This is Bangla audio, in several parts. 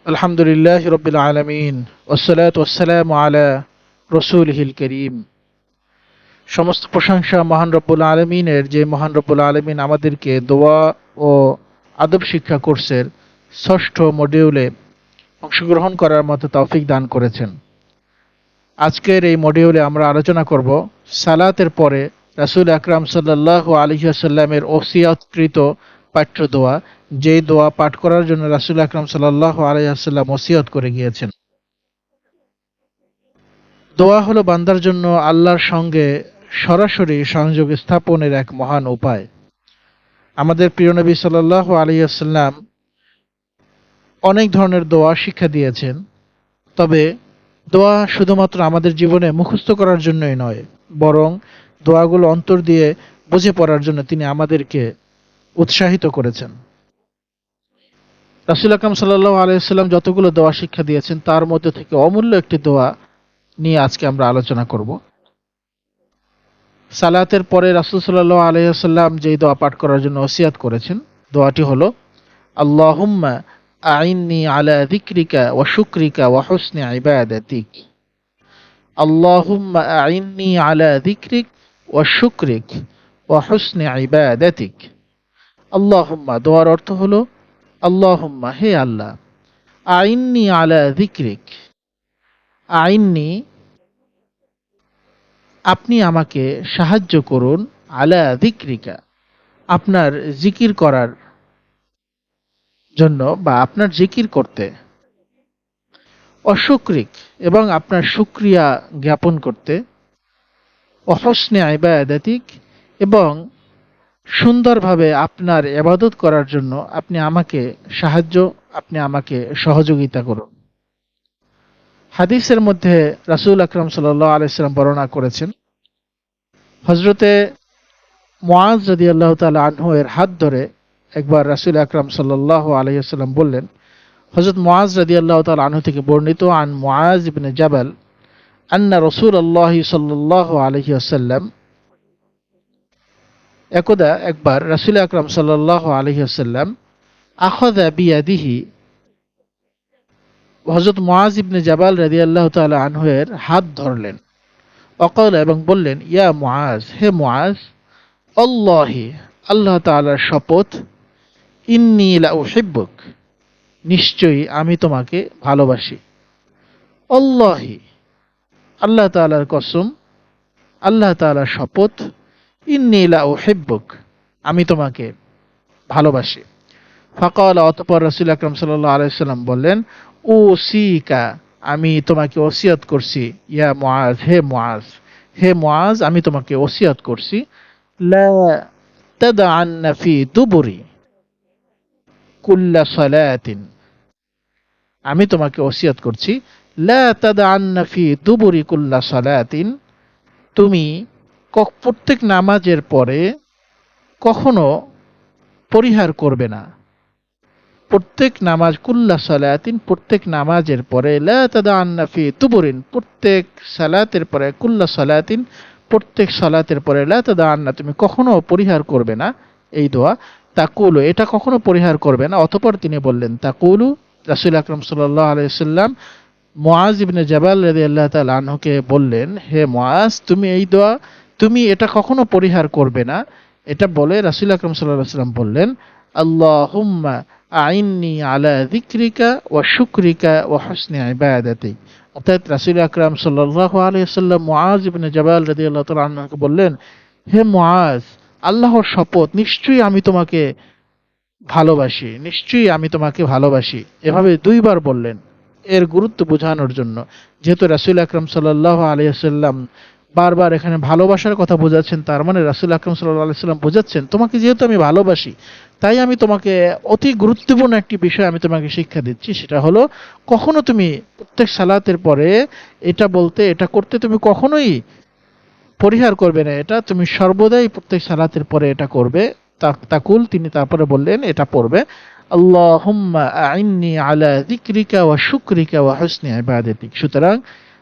আলহামদুলিল্লাহ রবিল আলমিন ওসসালাতু ওয়াসসালামু আলা রসুলিহিল করিম। সমস্ত প্রশংসা মহান রব্বুল আলমিনের, যে মহান রব্বুল আলমিন আমাদেরকে দোয়া ও আদব শিক্ষা কোর্সের ষষ্ঠ মডিউলে অংশগ্রহণ করার মতো তৌফিক দান করেছেন। আজকের এই মডিউলে আমরা আলোচনা করব সালাতের পরে রাসূল আকরাম সাল্লাল্লাহু আলাইহি ওয়াসাল্লামের ওসিয়তকৃত পাঠ্য দোয়া, যেই দোয়া পাঠ করার জন্য রাসূল আকরাম সাল্লাল্লাহু আলাইহি ওয়াসাল্লাম ওসিয়ত করে গিয়েছেন। দোয়া হলো বান্দার জন্য আল্লাহর সঙ্গে সরাসরি সংযোগ স্থাপনের এক মহান উপায়। আমাদের প্রিয় নবী সাল্লাল্লাহু আলাইহি ওয়াসাল্লাম অনেক ধরনের দোয়া শিক্ষা দিয়েছেন, তবে দোয়া শুধুমাত্র আমাদের জীবনে মুখস্থ করার জন্যই নয়, বরং দোয়াগুলো অন্তর দিয়ে বুঝে পড়ার জন্য তিনি আমাদেরকে উৎসাহিত করেছেন। রাসূল আকরাম সাল্লাল্লাহু আলাইহি ওয়াসাল্লাম যতগুলো দোয়া শিক্ষা দিয়েছেন, তার মধ্যে থেকে অমূল্য একটি দোয়া নিয়ে আজকে আমরা আলোচনা করব। সালাতের পরে রাসূল সাল্লাল্লাহু আলাইহি ওয়াসাল্লাম যেই দোয়া পাঠ করার জন্য ওসিয়ত করেছেন, দোয়াটি হলো আল্লাহুম্মা আইন্নি আলা যিকরিকা ওয়া শুকরিকা ওয়া হুসনি ইবাদাতিক। আল্লাহুম্মা আইন্নি আলা যিকরিক ওয়া শুকরিক ওয়া হুসনি ইবাদাতিক। আল্লাহুম্মা, দোয়ার অর্থ হলো আল্লাহুম্মা, হে আল্লাহ, আইন্নি আলা যিকরিক, আইন্নি, আপনি আমাকে সাহায্য করুন, আলা যিকরিকা, আপনার জিকির করার জন্য বা আপনার জিকির করতে, অশুকরিক, এবং আপনার শুকরিয়া জ্ঞাপন করতে, অহসনে ইবাদাতিক, এবং সুন্দরভাবে আপনার ইবাদত করার জন্য আপনি আমাকে সাহায্য, আপনি আমাকে সহযোগিতা করুন। হাদিসের মধ্যে রাসূল আকরাম সাল্লাল্লাহু আলাইহি ওয়াসাল্লাম বর্ণনা করেছেন, হযরতে মুআজ রাদিয়াল্লাহু তাআলা আনহু এর হাত ধরে একবার রাসূল আকরাম সাল্লাল্লাহু আলাইহি ওয়াসাল্লাম বললেন, হযরত মুআজ রাদিয়াল্লাহু তাআলা আনহু থেকে বর্ণিত, আন মুআজ ইবনে জাবাল আন্না রাসূলুল্লাহ সাল্লাল্লাহু আলাইহি ওয়াসাল্লাম, একবার রাসূল আকরাম সাল্লাল্লাহু আলাইহি ওয়াসাল্লাম আখাযা বিয়াদিহি, হযরত মুআজ ইবনে জাবাল রাদিয়াল্লাহু তাআলা আনহু এর হাত ধরলেন, ওয়াকাল, এবং বললেন, ইয়া মুআজ, হে মুআজ, আল্লাহি, আল্লাহ তাআলার শপথ, ইন্নী লা উহিব্বুক, নিশ্চয়ই আমি তোমাকে ভালোবাসি। আল্লাহি, আল্লাহ তাআলার কসম, আল্লাহ তাআলার শপথ, ইন্নী লা উহিব্বুক, আমি তোমাকে ভালোবাসি। ফাকাল, অতঃপর রাসূল আকরাম সাল্লাল্লাহু আলাইহি ওয়াসাল্লাম বললেন, উসিকা, আমি তোমাকে ওসিয়ত করছি, ইয়া মুআজ, হে মুআজ, হে মুআজ, আমি তোমাকে ওসিয়ত করছি, লা তাদআন্না ফি দুবুরি কুল্লা সালাতিন, আমি তোমাকে ওসিয়ত করছি, লা তাদআন্না ফি দুবুরি কুল্লা সালাতিন, তুমি প্রত্যেক নামাজের পরে কখনো পরিহার করবে না। প্রত্যেক নামাজ, কুল্লা সালাতিন, প্রত্যেক নামাজের পরে, লা তাদআন্না ফি দুবুরিন, প্রত্যেক সালাতের পরে, কুল্লা সালাতিন, প্রত্যেক সালাতের পরে, লা তাদআন্না, তুমি কখনো পরিহার করবে না, এই দোয়া, তাকুলু, এটা কখনো পরিহার করবে না। অতঃপর তিনি বললেন, তাকুলু, রাসূল আকরাম সাল্লাল্লাহু আলাইহি ওয়াসাল্লাম মুআজ ইবনে জাবাল রাদিয়াল্লাহু তাআলা আনহুকে বললেন, হে মুআজ, তুমি এই দোয়া, তুমি এটা কখনো পরিহার করবে না। এটা বলে রাসূল আকরাম সাল্লাল্লাহু আলাইহি ওয়াসাল্লাম বললেন, আল্লাহুম্মা আইন্নি আলা যিকরিকা ওয়া শুকরিকা ওয়া হুসনি ইবাদাতিক। অর্থাৎ রাসূল আকরাম সাল্লাল্লাহু আলাইহি ওয়াসাল্লাম মুআজ ইবনে জাবাল রাদিয়াল্লাহু তাআলা আনহুকে বললেন, হে মুআজ, আল্লাহর শপথ, নিশ্চয়ই আমি তোমাকে ভালোবাসি, নিশ্চয়ই আমি তোমাকে ভালোবাসি। এভাবে দুইবার বললেন, এর গুরুত্ব বোঝানোর জন্য। যেহেতু রাসূল আকরাম সাল্লাল্লাহু আলাইহি ওয়াসাল্লাম বারবার এখানে ভালোবাসার কথা বোঝাচ্ছেন, তার মানে রাসূল আকরাম সাল্লাল্লাহু আলাইহি ওয়াসাল্লাম বোঝাচ্ছেন, তোমাকে যেহেতু আমি ভালোবাসি, তাই আমি তোমাকে অতি গুরুত্বপূর্ণ একটি বিষয় আমি তোমাকে শিক্ষা দিচ্ছি, সেটা হলো কখনো তুমি প্রত্যেক সালাতের পরে এটা বলতে, এটা করতে তুমি কখনোই পরিহার করবে না, এটা তুমি সর্বদাই প্রত্যেক সালাতের পরে এটা করবে। তাকুল, তিনি তারপরে বললেন, এটা পড়বে, আল্লাহুম্মা আইন্নি আলা যিকরিকা ওয়া শুকরিকা ওয়া হুসনি ইবাদাতিক। সুতরাং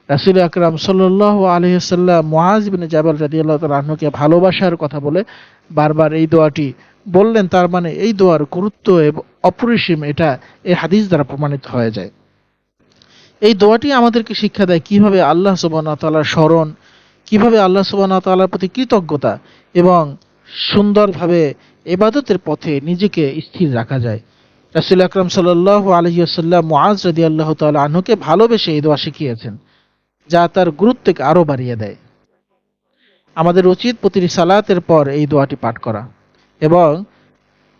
রাসূল আকরাম সাল্লাল্লাহু আলাইহি ওয়াসাল্লাম মুআজ ইবনে জাবাল রাদিয়াল্লাহু তাআলা আনহুকে ভালোবাসার কথা বলে বারবার এই দোয়াটি বললেন তার মানে এই দোয়ার গুরুত্ব অপরিসীম, এটা এই হাদিস দ্বারা প্রমাণিত হয়ে যায়। এই দোয়াটি আমাদেরকে শিক্ষা দেয় কিভাবে আল্লাহ সুবহানাহু ওয়া তাআলার স্মরণ, কিভাবে আল্লাহ সুবহানাহু ওয়া তাআলার প্রতি কৃতজ্ঞতা এবং সুন্দরভাবে ইবাদতের পথে নিজেকে স্থির রাখা যায়। রাসূল আকরাম সাল্লাল্লাহু আলাইহি ওয়াসাল্লাম মুআজ রাদিয়াল্লাহু তাআলা আনহুকে ভালোবেসে এই দোয়া শিখিয়েছেন, যা তার গুরুত্বকে আরো বাড়িয়ে দেয়। আমাদের উচিত প্রতিটি সালাতের পর এই দোয়াটি পাঠ করা এবং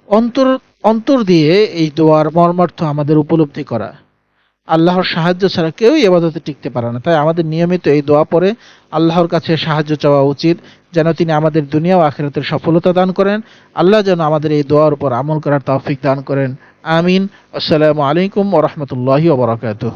অন্তর অন্তর দিয়ে এই দোয়ার মর্মার্থ আমাদের উপলব্ধি করা। আল্লাহর সাহায্য ছাড়া কেউই ইবাদতে টিকতে পারে না, তাই আমাদের নিয়মিত এই দোয়া পড়ে আল্লাহর কাছে সাহায্য চাওয়া উচিত, যেন তিনি আমাদের দুনিয়া ও আখিরাতের সফলতা দান করেন। আল্লাহ যেন আমাদের এই দোয়ার উপর আমল করার তৌফিক দান করেন। আমিন। আসসালামু আলাইকুম ওয়া রাহমাতুল্লাহি ওয়া বারাকাতুহু।